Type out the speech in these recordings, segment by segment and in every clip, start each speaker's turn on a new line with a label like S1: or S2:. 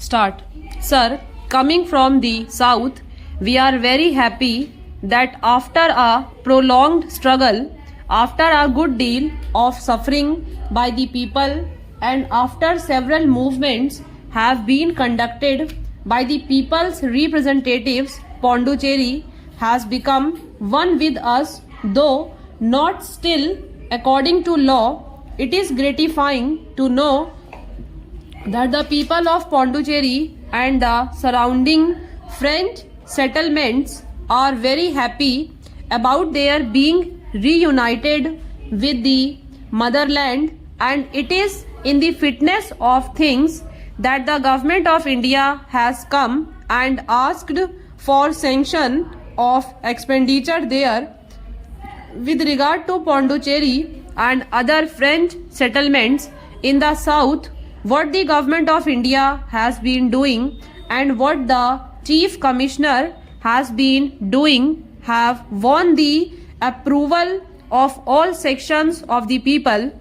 S1: Start. Sir, coming from the south, we are very happy that after a prolonged struggle, after a good deal of suffering by the people, and after several movements have been conducted by the people's representatives, Pondicherry has become one with us, though not still according to law. It is gratifying to know that the people of Pondicherry and the surrounding French settlements are very happy about their being reunited with the motherland, and it is in the fitness of things that the government of India has come and asked for sanction of expenditure there with regard to Pondicherry and other French settlements in the south. What the government of India has been doing and what the Chief Commissioner has been doing have won the approval of all sections of the people.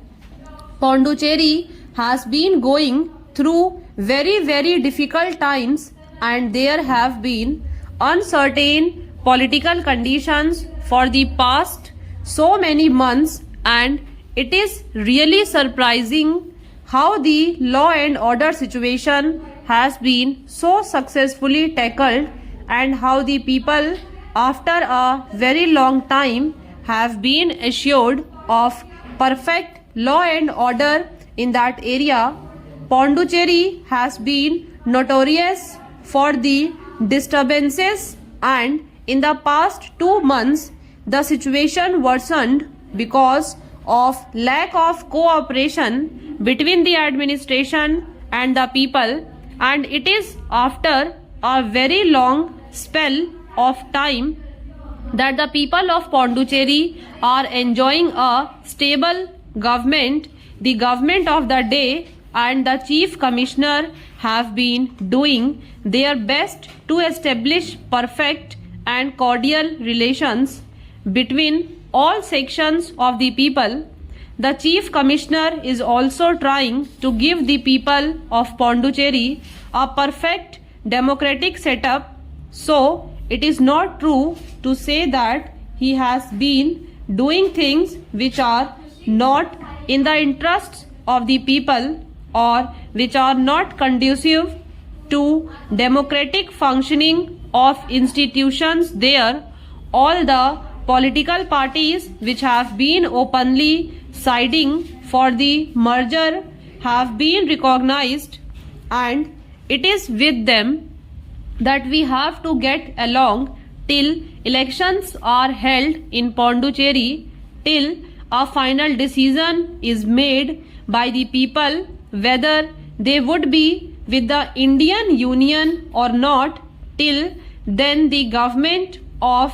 S1: Pondicherry has been going through very difficult times, and there have been uncertain political conditions for the past so many months, and it is really surprising how the law and order situation has been so successfully tackled, and how the people after a very long time have been assured of perfect law and order in that area. Pondicherry has been notorious for the disturbances, and in the past 2 months the situation worsened because of lack of cooperation between the administration and the people, and it is after a very long spell of time that the people of Pondicherry are enjoying a stable government. The government of the day and the Chief Commissioner have been doing their best to establish perfect and cordial relations between all sections of the people. The Chief Commissioner is also trying to give the people of Pondicherry a perfect democratic setup, so it is not true to say that he has been doing things which are not in the interests of the people or which are not conducive to democratic functioning of institutions there. All the political parties which have been openly siding for the merger have been recognized, and it is with them that we have to get along till elections are held in Pondicherry, till a final decision is made by the people whether they would be with the Indian Union or not. Till then the government of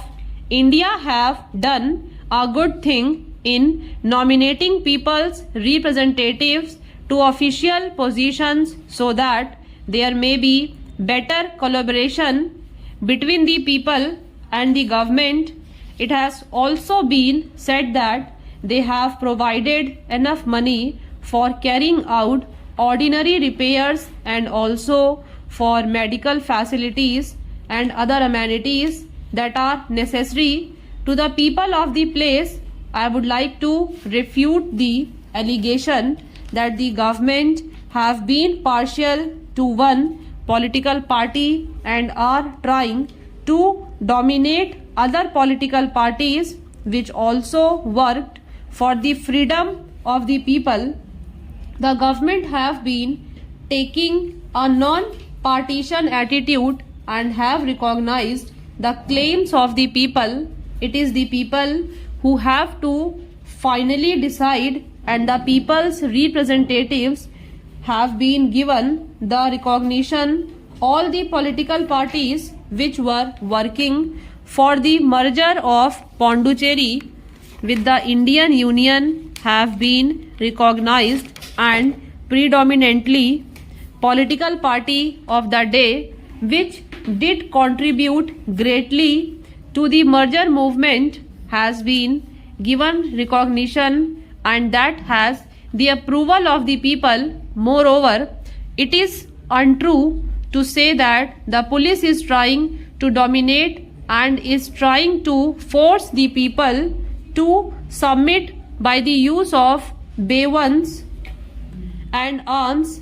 S1: India have done a good thing in nominating people's representatives to official positions, so that there may be better collaboration between the people and the government. It has also been said that they have provided enough money for carrying out ordinary repairs and also for medical facilities and other amenities that are necessary to the people of the place. I would like to refute the allegation that the government have been partial to one political party and are trying to dominate other political parties which also worked for the freedom of the people. The government have been taking a non-partisan attitude and have recognized the claims of the people. It is the people who have to finally decide, and the people's representatives have been given the recognition. All the political parties which were working for the merger of Pondicherry with the Indian Union have been recognized, and predominantly political party of the day which did contribute greatly to the merger movement has been given recognition, and that has the approval of the people. Moreover, it is untrue to say that the police is trying to dominate and is trying to force the people to submit by the use of weapons and arms.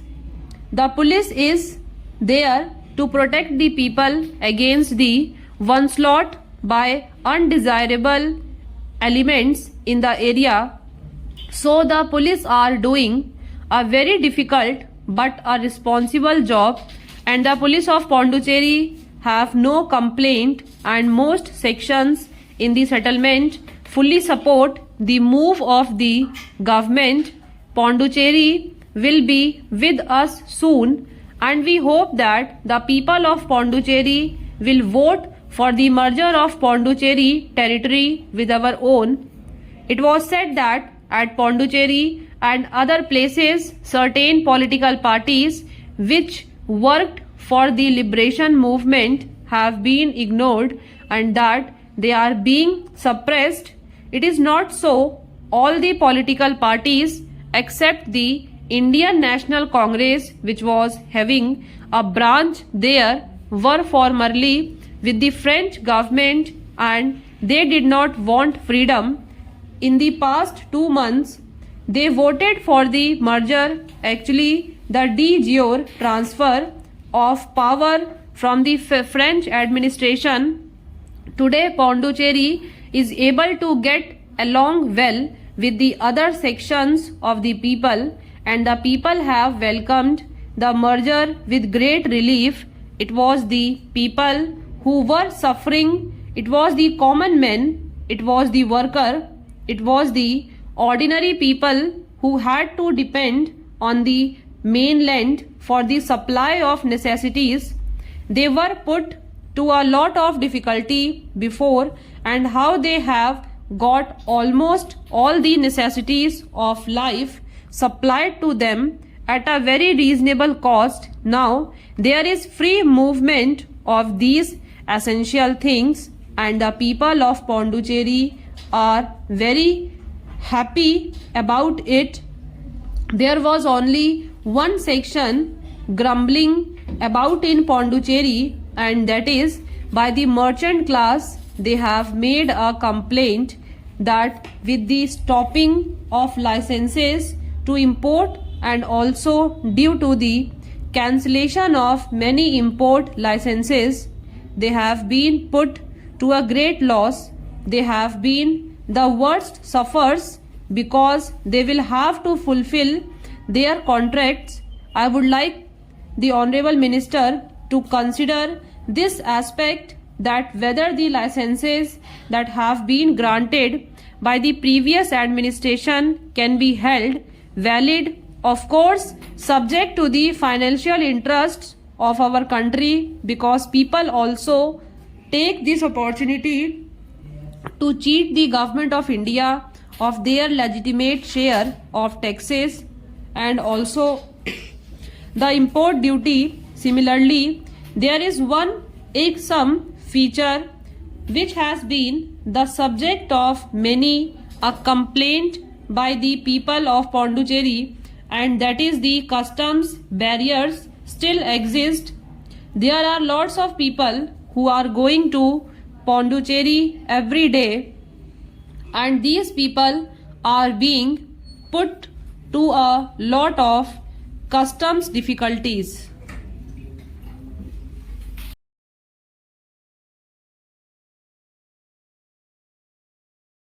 S1: The police is there to protect the people against the onslaught by undesirable elements in the area. So the police are doing a very difficult but a responsible job, and the police of Pondicherry have no complaint, and most sections in the settlement fully support the move of the government. Pondicherry will be with us soon, and we hope that the people of Pondicherry will vote for the merger of Pondicherry territory with our own. It was said that at Pondicherry and other places, certain political parties which worked for the liberation movement have been ignored and that they are being suppressed. It is not so. All the political parties except the Indian National Congress, which was having a branch there, were formerly with the French government and they did not want freedom. In the past 2 months, they voted for the merger, actually the de jure transfer of power from the French administration. Today Pondicherry is able to get along well with the other sections of the people, and the people have welcomed the merger with great relief. It was the people who were suffering, it was the common men, it was the worker, it was the ordinary people who had to depend on the mainland for the supply of necessities. They were put to a lot of difficulty before, and how they have got almost all the necessities of life supplied to them at a very reasonable cost. Now there is free movement of these essential things, and the people of Pondicherry are very happy about it. There was only one section grumbling about in Pondicherry, and that is by the merchant class. They have made a complaint that with the stopping of licenses to import and also due to the cancellation of many import licenses, they have been put to a great loss. They have been the worst sufferers because they will have to fulfill their contracts. I would like the Honorable Minister to consider this aspect, that whether the licenses that have been granted by the previous administration can be held valid, of course subject to the financial interests of our country, because people also take this opportunity to cheat the government of India of their legitimate share of taxes and also the import duty. Similarly, there is one irksome feature which has been the subject of many a complaint by the people of Pondicherry, and that is the customs barriers still exist. There are lots of people who are going to Pondicherry every day, and these people are being put to a lot of customs difficulties.